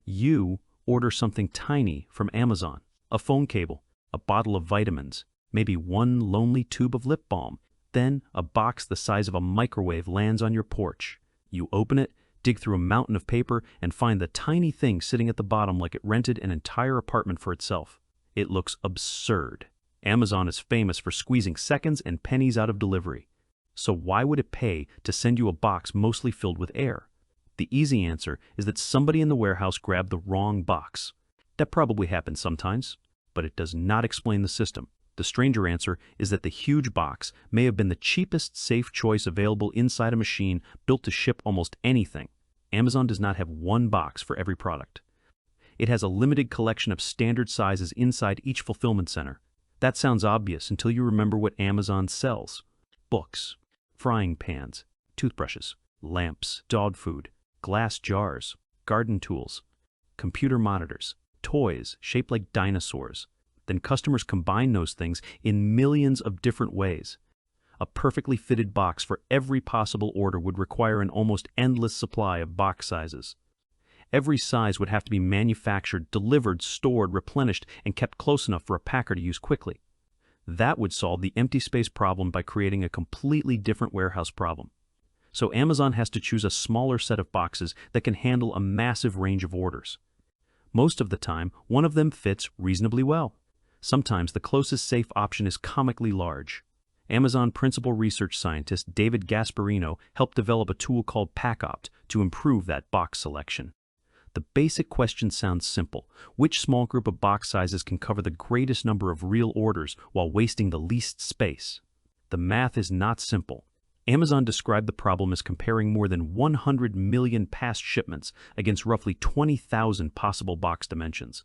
You order something tiny from Amazon, a phone cable, a bottle of vitamins, maybe one lonely tube of lip balm. Then a box the size of a microwave lands on your porch. You open it, dig through a mountain of paper, and find the tiny thing sitting at the bottom like it rented an entire apartment for itself. It looks absurd. Amazon is famous for squeezing seconds and pennies out of delivery. So why would it pay to send you a box mostly filled with air? The easy answer is that somebody in the warehouse grabbed the wrong box. That probably happens sometimes, but it does not explain the system. The stranger answer is that the huge box may have been the cheapest safe choice available inside a machine built to ship almost anything. Amazon does not have one box for every product. It has a limited collection of standard sizes inside each fulfillment center. That sounds obvious until you remember what Amazon sells. Books, frying pans, toothbrushes, lamps, dog food, glass jars, garden tools, computer monitors, toys shaped like dinosaurs. Then customers combine those things in millions of different ways. A perfectly fitted box for every possible order would require an almost endless supply of box sizes. Every size would have to be manufactured, delivered, stored, replenished, and kept close enough for a packer to use quickly. That would solve the empty space problem by creating a completely different warehouse problem. So Amazon has to choose a smaller set of boxes that can handle a massive range of orders. Most of the time, one of them fits reasonably well. Sometimes the closest safe option is comically large. Amazon principal research scientist David Gasparino helped develop a tool called PackOpt to improve that box selection. The basic question sounds simple. Which small group of box sizes can cover the greatest number of real orders while wasting the least space? The math is not simple. Amazon described the problem as comparing more than 100 million past shipments against roughly 20,000 possible box dimensions.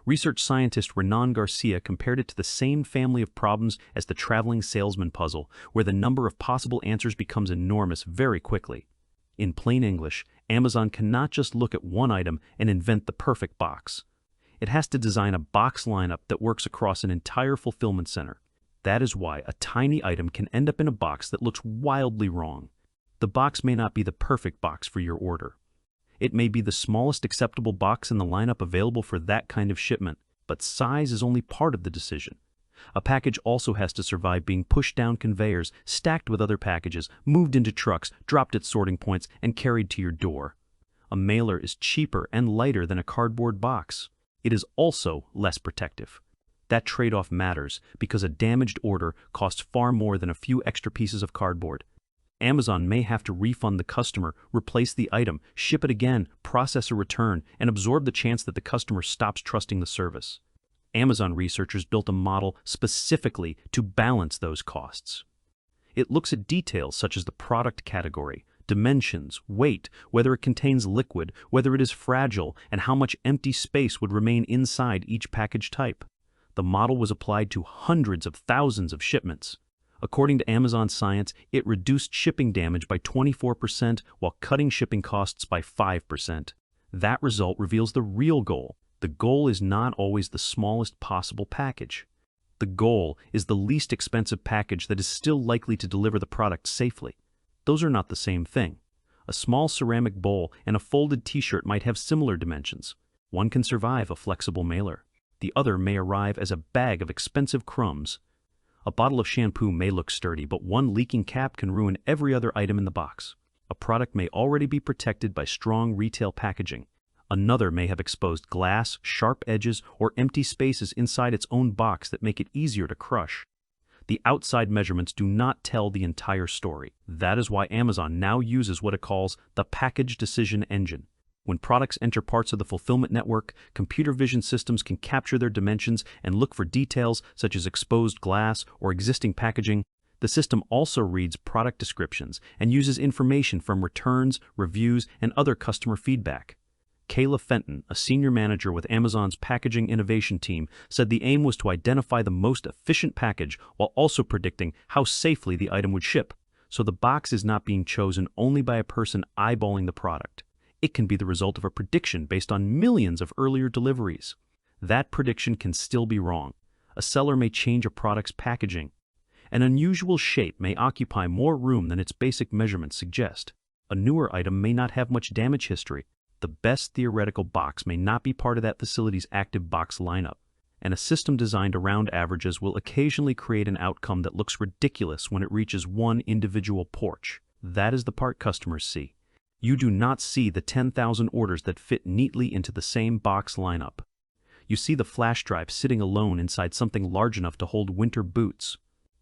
Research scientist Renan Garcia compared it to the same family of problems as the traveling salesman puzzle, where the number of possible answers becomes enormous very quickly. In plain English, Amazon cannot just look at one item and invent the perfect box. It has to design a box lineup that works across an entire fulfillment center. That is why a tiny item can end up in a box that looks wildly wrong. The box may not be the perfect box for your order. It may be the smallest acceptable box in the lineup available for that kind of shipment, but size is only part of the decision. A package also has to survive being pushed down conveyors, stacked with other packages, moved into trucks, dropped at sorting points, and carried to your door. A mailer is cheaper and lighter than a cardboard box. It is also less protective. That trade-off matters because a damaged order costs far more than a few extra pieces of cardboard. Amazon may have to refund the customer, replace the item, ship it again, process a return, and absorb the chance that the customer stops trusting the service. Amazon researchers built a model specifically to balance those costs. It looks at details such as the product category, dimensions, weight, whether it contains liquid, whether it is fragile, and how much empty space would remain inside each package type. The model was applied to hundreds of thousands of shipments. According to Amazon Science, it reduced shipping damage by 24% while cutting shipping costs by 5%. That result reveals the real goal. The goal is not always the smallest possible package. The goal is the least expensive package that is still likely to deliver the product safely. Those are not the same thing. A small ceramic bowl and a folded t-shirt might have similar dimensions. One can survive a flexible mailer. The other may arrive as a bag of expensive crumbs. A bottle of shampoo may look sturdy, but one leaking cap can ruin every other item in the box. A product may already be protected by strong retail packaging. Another may have exposed glass, sharp edges, or empty spaces inside its own box that make it easier to crush. The outside measurements do not tell the entire story. That is why Amazon now uses what it calls the package decision engine. When products enter parts of the fulfillment network, computer vision systems can capture their dimensions and look for details such as exposed glass or existing packaging. The system also reads product descriptions and uses information from returns, reviews, and other customer feedback. Kayla Fenton, a senior manager with Amazon's packaging innovation team, said the aim was to identify the most efficient package while also predicting how safely the item would ship. So the box is not being chosen only by a person eyeballing the product. It can be the result of a prediction based on millions of earlier deliveries. That prediction can still be wrong. A seller may change a product's packaging. An unusual shape may occupy more room than its basic measurements suggest. A newer item may not have much damage history. The best theoretical box may not be part of that facility's active box lineup, and a system designed around averages will occasionally create an outcome that looks ridiculous when it reaches one individual porch. That is the part customers see. You do not see the 10,000 orders that fit neatly into the same box lineup. You see the flash drive sitting alone inside something large enough to hold winter boots.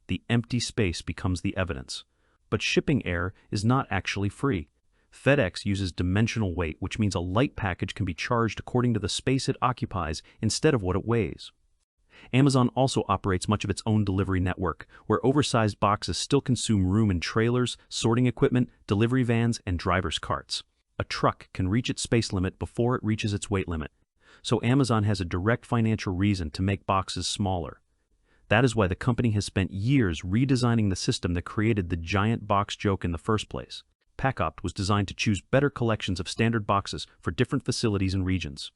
The empty space becomes the evidence. But shipping air is not actually free. FedEx uses dimensional weight, which means a light package can be charged according to the space it occupies instead of what it weighs. Amazon also operates much of its own delivery network, where oversized boxes still consume room in trailers, sorting equipment, delivery vans, and drivers' carts. A truck can reach its space limit before it reaches its weight limit. So Amazon has a direct financial reason to make boxes smaller. That is why the company has spent years redesigning the system that created the giant box joke in the first place. PackOpt was designed to choose better collections of standard boxes for different facilities and regions.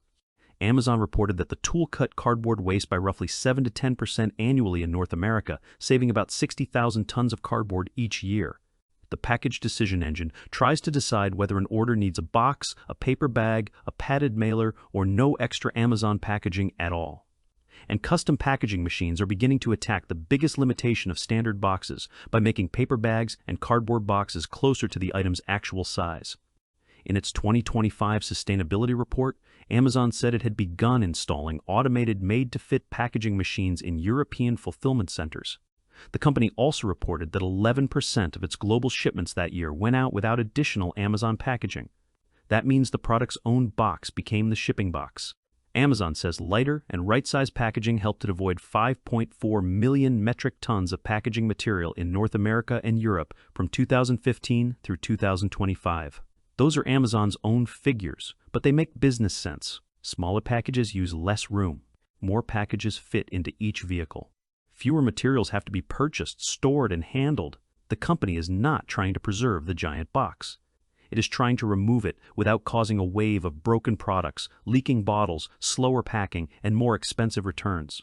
Amazon reported that the tool cut cardboard waste by roughly 7 to 10% annually in North America, saving about 60,000 tons of cardboard each year. The package decision engine tries to decide whether an order needs a box, a paper bag, a padded mailer, or no extra Amazon packaging at all. And custom packaging machines are beginning to attack the biggest limitation of standard boxes by making paper bags and cardboard boxes closer to the item's actual size. In its 2025 sustainability report, Amazon said it had begun installing automated made-to-fit packaging machines in European fulfillment centers. The company also reported that 11% of its global shipments that year went out without additional Amazon packaging. That means the product's own box became the shipping box. Amazon says lighter and right-sized packaging helped it avoid 5.4 million metric tons of packaging material in North America and Europe from 2015 through 2025. Those are Amazon's own figures, but they make business sense. Smaller packages use less room. More packages fit into each vehicle. Fewer materials have to be purchased, stored, and handled. The company is not trying to preserve the giant box. It is trying to remove it without causing a wave of broken products, leaking bottles, slower packing, and more expensive returns.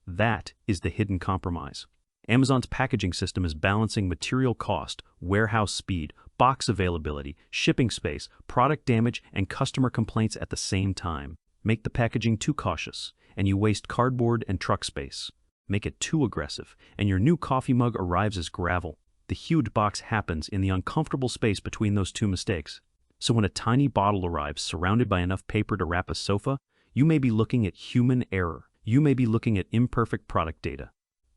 That is the hidden compromise. Amazon's packaging system is balancing material cost, warehouse speed, box availability, shipping space, product damage, and customer complaints at the same time. Make the packaging too cautious, and you waste cardboard and truck space. Make it too aggressive, and your new coffee mug arrives as gravel. The huge box happens in the uncomfortable space between those two mistakes. So when a tiny bottle arrives surrounded by enough paper to wrap a sofa, you may be looking at human error. You may be looking at imperfect product data.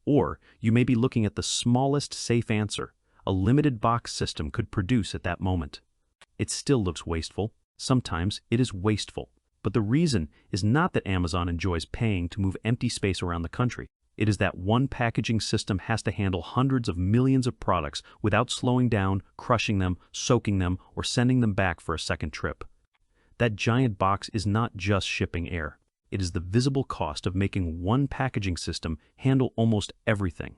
Or you may be looking at the smallest safe answer a limited box system could produce at that moment. It still looks wasteful. Sometimes it is wasteful. But the reason is not that Amazon enjoys paying to move empty space around the country. It is that one packaging system has to handle hundreds of millions of products without slowing down, crushing them, soaking them, or sending them back for a second trip. That giant box is not just shipping air. It is the visible cost of making one packaging system handle almost everything.